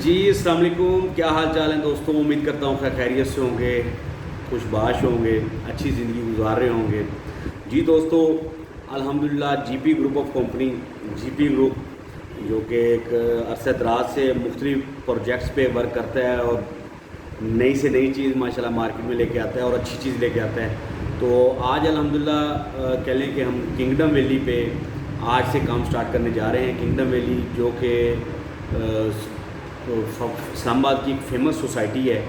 جی السلام علیکم، کیا حال چال ہیں دوستوں؟ امید کرتا ہوں خیریت سے ہوں گے، خوش باش ہوں گے، اچھی زندگی گزار رہے ہوں گے۔ جی دوستو، الحمدللہ G P group of company, G P group جو کہ ایک عرصہ دراز سے مختلف پروجیکٹس پہ ورک کرتا ہے اور نئی سے نئی چیز ماشاءاللہ مارکیٹ میں لے کے آتا ہے اور اچھی چیز لے کے آتا ہے۔ تو آج الحمدللہ کہہ لیں کہ ہم کنگڈم ویلی پہ آج سے کام سٹارٹ کرنے جا رہے ہیں۔ کنگڈم ویلی جو کہ اسلام آباد کی ایک فیمس سوسائٹی ہے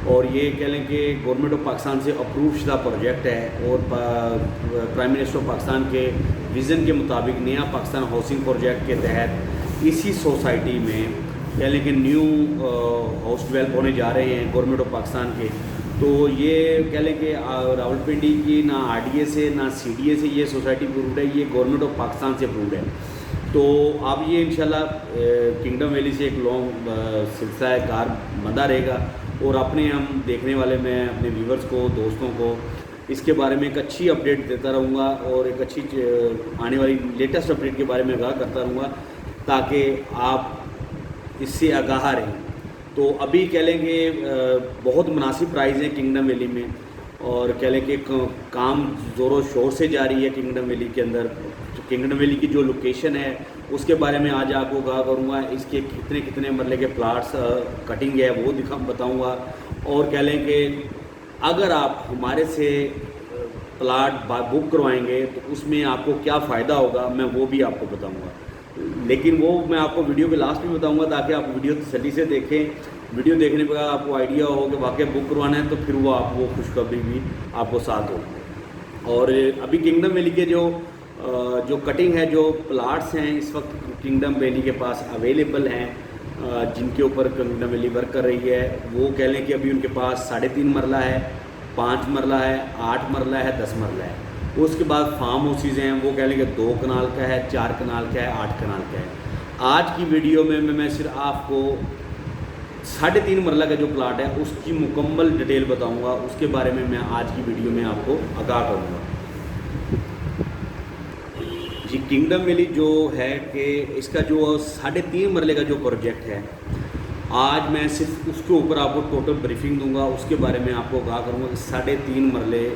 اور یہ کہہ لیں کہ گورنمنٹ آف پاکستان سے اپروو شدہ پروجیکٹ ہے اور پرائم منسٹر آف پاکستان کے ویژن کے مطابق نیا پاکستان ہاؤسنگ پروجیکٹ کے تحت اسی سوسائٹی میں کہہ لیں کہ نیو ہاؤس ڈیولپ ہونے جا رہے ہیں گورنمنٹ آف پاکستان کے۔ تو یہ کہہ لیں کہ راولپنڈی کی نہ آر ڈی اے سے نہ سی ڈی اے سے یہ سوسائٹی اپرووڈ ہے، یہ گورنمنٹ آف پاکستان سے اپرووڈ ہے۔ تو اب یہ انشاءاللہ کنگڈم ویلی سے ایک لانگ سلسلہ کار بندہ رہے گا اور اپنے ہم دیکھنے والے میں اپنے ویورز کو، دوستوں کو اس کے بارے میں ایک اچھی اپڈیٹ دیتا رہوں گا اور ایک اچھی آنے والی لیٹسٹ اپڈیٹ کے بارے میں آگاہ کرتا رہوں گا تاکہ آپ اس سے آگاہ رہیں۔ تو ابھی کہہ لیں کہ بہت مناسب پرائز ہیں کنگڈم ویلی میں اور کہہ لیں کہ کام زور و شور سے جاری ہے کنگڈم ویلی کے اندر۔ کنگڈم ویلی کی جو لوکیشن ہے اس کے بارے میں آج آپ کو آگاہ کروں گا، اس کے کتنے مرلے کے پلاٹس کٹنگ ہے وہ بتاؤں گا، اور کہہ لیں کہ اگر آپ ہمارے سے پلاٹ بک کروائیں گے تو اس میں آپ کو کیا فائدہ ہوگا میں وہ بھی آپ کو بتاؤں گا، لیکن وہ میں آپ کو ویڈیو کے لاسٹ میں بتاؤں گا تاکہ آپ ویڈیو تسلی سے دیکھیں۔ ویڈیو دیکھنے کے بعد آپ کو آئیڈیا ہو کہ واقعی بک کروانا ہے تو پھر وہ آپ وہ خوشخبری بھی آپ کو ساتھ ہو۔ اور ابھی کنگڈم ویلی کے جو کٹنگ ہے، جو پلاٹس ہیں اس وقت کنگڈم ویلی کے پاس اویلیبل ہیں جن کے اوپر کنگڈم ویلی ورک کر رہی ہے، وہ کہہ لیں کہ ابھی ان کے پاس 3.5 مرلہ ہے، 5 مرلہ ہے، 8 مرلہ ہے، 10 مرلہ ہے۔ اس کے بعد فارم ہاؤسز ہیں، وہ کہہ لیں کہ 2 کنال کا ہے، 4 کنال کا ہے، 8 کنال کا ہے۔ آج کی ویڈیو میں صرف آپ کو 3.5 مرلہ کا جو پلاٹ ہے اس کی مکمل ڈیٹیل بتاؤں گا، اس کے بارے میں آج کی ویڈیو میں آپ کو آگاہ کروں گا۔ جی کنگڈم ویلی جو ہے کہ اس کا جو 3.5 مرلے کا جو پروجیکٹ ہے، آج میں صرف اس کے اوپر آپ کو ٹوٹل بریفنگ دوں گا، اس کے بارے میں آپ کو آگاہ کروں گا کہ 3.5 مرلے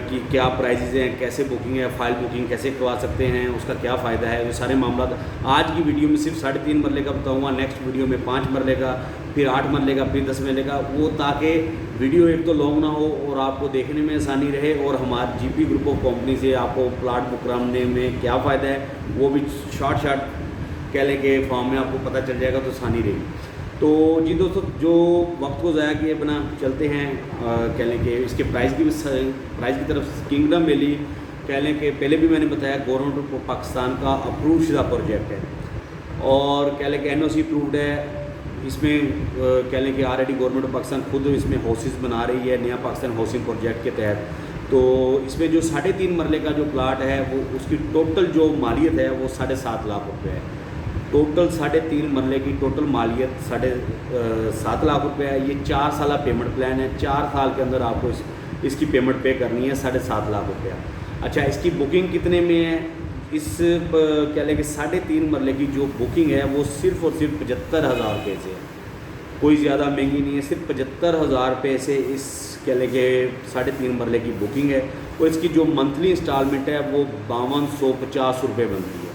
کی کیا پرائزز ہیں، کیسے بکنگ ہے، فائل بکنگ کیسے کروا سکتے ہیں، اس کا کیا فائدہ ہے، وہ سارے معاملات آج کی ویڈیو میں صرف 3.5 مرلے کا بتاؤں گا، نیکسٹ ویڈیو میں 5 مرلے کا، پھر 8 مرلے کا، پھر 10 مرلے کا، وہ تاکہ ویڈیو ایک تو لانگ نہ ہو اور آپ کو دیکھنے میں آسانی رہے، اور ہمارے جی پی گروپ آف کمپنی سے آپ کو پلاٹ بک کرانے میں کیا فائدہ ہے وہ بھی شارٹ کہہ لیں کہ فارم میں آپ کو پتہ چل جائے گا تو آسانی رہے گی۔ تو جی دوستو، جو وقت کو ضائع کیے بنا چلتے ہیں کہہ لیں کہ اس کے پرائز کی طرف کنگڈم ویلی کہہ لیں کہ پہلے بھی میں نے بتایا گورنمنٹ آف پاکستان کا اپروو شدہ پروجیکٹ ہے اور کہہ لیں کہ این او سی اپرووڈ ہے۔ اس میں کہہ لیں کہ آلریڈی گورنمنٹ آف پاکستان خود اس میں ہاؤسز بنا رہی ہے نیا پاکستان ہاؤسنگ پروجیکٹ کے تحت۔ تو اس میں جو 3.5 مرلے کا جو پلاٹ ہے وہ اس کی ٹوٹل جو مالیت ہے وہ 7.5 لاکھ روپے ہے۔ ٹوٹل 3.5 مرلے کی ٹوٹل مالیت 7.5 لاکھ روپے ہے۔ یہ 4 سالہ پیمنٹ پلان ہے، 4 سال کے اندر آپ کو اس کی پیمنٹ پے کرنی ہے 7.5 لاکھ روپیہ۔ اچھا، اس کی بکنگ کتنے میں ہے؟ اس کہہ لیں کہ 3.5 مرلے کی جو بکنگ ہے وہ صرف اور صرف 75,000 روپے سے ہے، کوئی زیادہ مہنگی نہیں ہے، صرف 75,000 روپے سے اس کہہ لیں کہ 3.5 مرلے کی بکنگ ہے، اور اس کی جو منتھلی انسٹالمنٹ ہے وہ 5250 روپے بنتی ہے،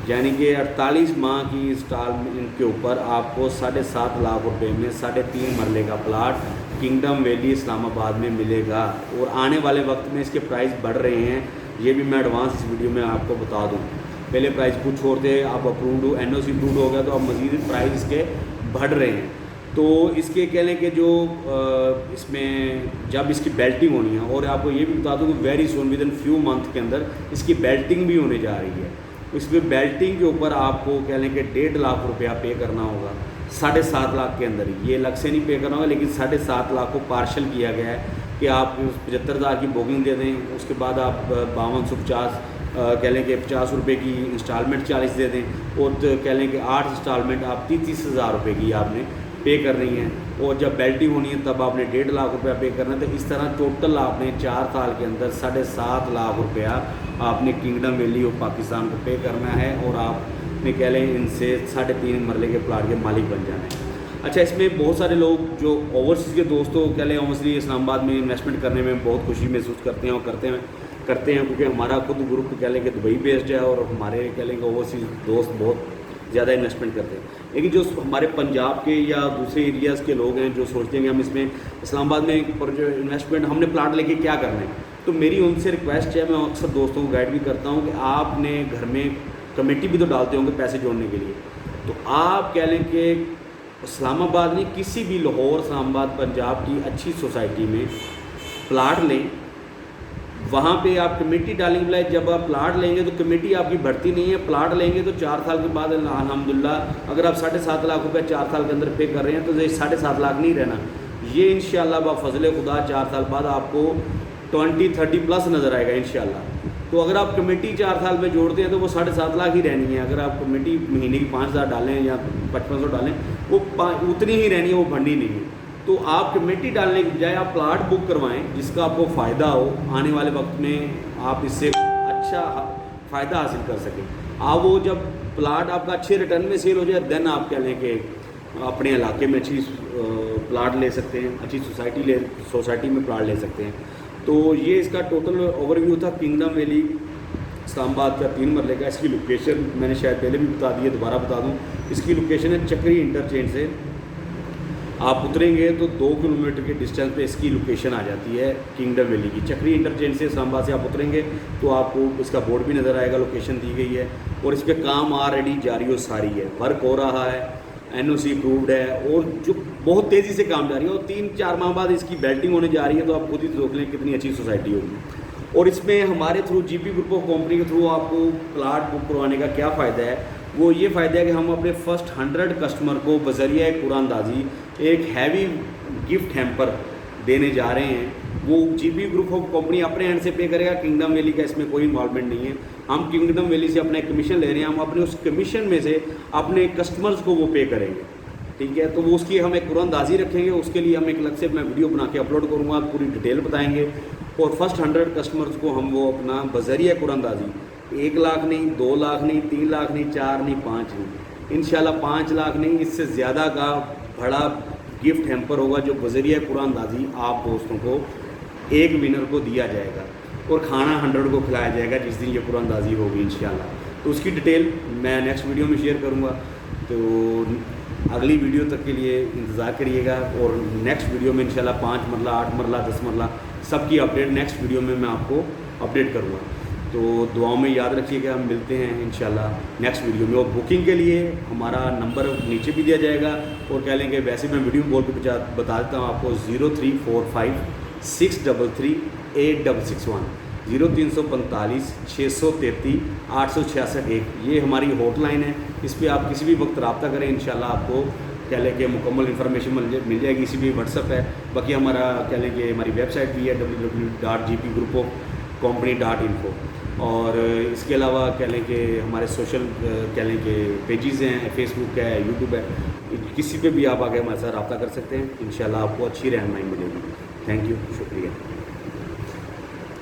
یعنی کہ 48 ماہ کی انسٹالمنٹ کے اوپر آپ کو 7.5 لاکھ روپے میں 3.5 مرلے کا پلاٹ کنگڈم ویلی اسلام آباد میں ملے گا، اور آنے والے وقت میں اس کے پرائز بڑھ رہے ہیں، یہ بھی میں ایڈوانس اس ویڈیو میں آپ کو بتا دوں۔ پہلے پرائز کچھ اور تھے، اب اپرووڈ این او سی اپرووڈ ہو گیا تو اب مزید پرائز اس کے بڑھ رہے ہیں۔ تو اس کے کہہ لیں کہ جو اس میں جب اس کی بیلٹنگ ہونی ہے، اور آپ کو یہ بھی بتا دوں کہ very soon with in few month کے اندر اس کی بیلٹنگ بھی ہونے جا رہی ہے، اس میں بیلٹنگ کے اوپر آپ کو کہہ لیں کہ 1.5 لاکھ روپیہ پے کرنا ہوگا 7.5 لاکھ کے اندر ہی، یہ الگ سے نہیں پے کرنا ہوگا، لیکن 7.5 لاکھ کو پارشل کیا گیا ہے کہ آپ 75,000 کی بکنگ دے دیں، اس کے بعد آپ 5250 کہہ لیں کہ 50 روپے کی انسٹالمنٹ 40 دے دیں، اور کہہ لیں کہ 8 انسٹالمنٹ آپ 30,000 روپے کی آپ نے پے کرنی ہے، اور جب بیلٹنگ ہونی ہے تب آپ نے 1.5 لاکھ روپیہ پے کرنا ہے۔ تو اس طرح ٹوٹل آپ نے 4 سال کے اندر 7.5 لاکھ روپیہ آپ نے کنگڈم ویلی آف پاکستان کو پے کرنا ہے، اور آپ نے کہہ لیں ان سے 3.5 مرلے کے پلاٹ کے مالک بن جانا ہے۔ اچھا، اس میں بہت سارے لوگ جو اوورسیز کے دوستوں کہہ لیں اوورسیز اسلام آباد میں انویسٹمنٹ کرنے میں بہت خوشی محسوس کرتے ہیں اور کرتے ہیں کیونکہ ہمارا خود گروپ کہہ لیں کہ دبئی بیسڈ ہے اور ہمارے کہہ لیں کہ اوورسیز دوست بہت زیادہ انویسٹمنٹ کرتے ہیں۔ لیکن جو ہمارے پنجاب کے یا دوسرے ایریاز کے لوگ ہیں جو سوچتے ہیں کہ ہم اس میں اسلام آباد میں جو انویسٹمنٹ ہم نے پلاٹ لے کے کیا کرنا ہے، تو میری ان سے ریکویسٹ ہے، میں اکثر دوستوں کو گائیڈ بھی کرتا ہوں کہ آپ نے گھر میں کمیٹی بھی تو ڈالتے ہوں گے پیسے جوڑنے کے لیے، تو آپ کہہ لیں کہ اسلام آباد نہیں کسی بھی لاہور، اسلام آباد، پنجاب کی اچھی سوسائٹی میں پلاٹ لیں، وہاں پہ آپ کمیٹی ڈالیں گے۔ جب آپ پلاٹ لیں گے تو کمیٹی آپ کی بڑھتی نہیں ہے، پلاٹ لیں گے تو 4 سال کے بعد الحمدللہ اگر آپ 7.5 لاکھ روپے 4 سال کے اندر پے کر رہے ہیں تو یہ 7.5 لاکھ نہیں رہنا، یہ انشاءاللہ بفضل خدا 4 سال بعد آپ کو 20-30 پلس نظر آئے گا انشاءاللہ۔ تو اگر آپ کمیٹی 4 سال میں جوڑتے ہیں تو وہ 7.5 لاکھ ہی رہنی ہے۔ اگر آپ کمیٹی مہینے کی 5,000 ڈالیں یا 5500 ڈالیں، وہ اتنی ہی رہنی ہے، وہ بڑھنی نہیں ہے۔ تو آپ کمیٹی ڈالنے کی بجائے آپ پلاٹ بک کروائیں جس کا آپ کو فائدہ ہو، آنے والے وقت میں آپ اس سے اچھا فائدہ حاصل کر سکیں۔ آپ وہ جب پلاٹ آپ کا اچھے ریٹرن میں سیل ہو جائے دین آپ کہہ لیں کہ اپنے علاقے میں اچھی پلاٹ لے سکتے ہیں، اچھی سوسائٹی میں پلاٹ لے سکتے ہیں۔ تو یہ اس کا ٹوٹل اوور ویو تھا کنگڈم ویلی اسلام آباد کا 3 مرلے کا۔ اس کی لوکیشن میں نے شاید پہلے بھی بتا دی ہے، دوبارہ بتا دوں، اس کی لوکیشن ہے چکری انٹرچینج سے آپ اتریں گے تو 2 کلومیٹر کے ڈسٹینس پہ اس کی لوکیشن آ جاتی ہے کنگڈم ویلی کی۔ چکری انٹرچینج سے اسلام آباد سے آپ اتریں گے تو آپ کو اس کا بورڈ بھی نظر آئے گا، لوکیشن دی گئی ہے، اور اس پہ کام آلریڈی جاری و ساری ہے، ورک ہو رہا ہے، NOC اپرووڈ ہے، اور جو بہت تیزی سے کام جاری ہے، اور 3-4 ماہ بعد اس کی بیلٹنگ ہونے جا رہی ہے، تو آپ خود ہی دیکھ لیں کتنی اچھی سوسائٹی ہوگی۔ اور اس میں ہمارے through GP group of company کے تھرو آپ کو پلاٹ بک کروانے کا کیا فائدہ ہے، وہ یہ فائدہ ہے کہ ہم اپنے فرسٹ 100 کسٹمر کو بذریعہ قرآن اندازی ایک ہیوی گفٹ ہیمپر دینے جا رہے ہیں۔ وہ GP گروپ آف کمپنی اپنے اینڈ سے پے کرے گا، کنگڈم ویلی کا اس میں کوئی انوالومنٹ نہیں ہے۔ ہم کنگڈم ویلی سے اپنا کمیشن لے رہے ہیں، ہم اپنے اس کمیشن میں سے اپنے کسٹمرز کو وہ پے کریں گے، ٹھیک ہے۔ تو وہ اس کی ہم ایک قرآن اندازی رکھیں گے، اس کے لیے ہم ایک الگ سے میں ویڈیو بنا کے اپلوڈ کروں گا، پوری ڈیٹیل بتائیں گے، اور فرسٹ 100 کسٹمرز کو ہم وہ اپنا بذریعہ قرآن اندازی 1 لاکھ نہیں، 2 لاکھ نہیں، 3 لاکھ نہیں، 4 نہیں، 5 نہیں، انشاءاللہ 5 لاکھ نہیں، اس سے زیادہ کا بڑا گفٹ ہیمپر ہوگا جو بذریعہ قرآن اندازی آپ دوستوں کو ایک ونر کو دیا جائے گا، اور کھانا 100 کو کھلایا جائے گا جس دن یہ قرآن اندازی ہوگی انشاءاللہ۔ تو اس کی ڈیٹیل میں نیکسٹ ویڈیو میں شیئر کروں گا، تو اگلی ویڈیو تک کے لیے انتظار کریے گا، اور نیکسٹ ویڈیو میں انشاءاللہ 5 مرلہ، 8 مرلہ، 10 مرلہ سب کی اپڈیٹ نیکسٹ ویڈیو میں آپ کو اپڈیٹ کروں گا۔ تو دعاؤں میں یاد رکھیے گا، ہم ملتے ہیں انشاءاللہ نیکسٹ ویڈیو میں، اور بکنگ کے لیے ہمارا نمبر نیچے بھی دیا جائے گا، اور کہہ لیں کہ ویسے میں ویڈیو بول کے بتا دیتا ہوں آپ کو 0345 633 8661 0345 633 8661 یہ ہماری ہاٹ لائن ہے۔ اس پہ آپ کسی بھی وقت رابطہ کریں، انشاءاللہ آپ کو کہہ لیں کہ مکمل انفارمیشن مل جائے گی۔ اسی بھی واٹس ایپ ہے، باقی ہمارا کہہ لیں کہ ہماری ویب سائٹ بھی ہے www.gpgroupofcompany.info، اور اس کے علاوہ کہہ لیں کہ ہمارے سوشل کہہ لیں کہ پیجز ہیں، فیس بک ہے، یوٹیوب ہے، کسی پہ بھی آپ آگے ہمارے ساتھ رابطہ کر سکتے ہیں، انشاءاللہ آپ کو اچھی رہنمائی ملے گی۔ تھینک یو، شکریہ۔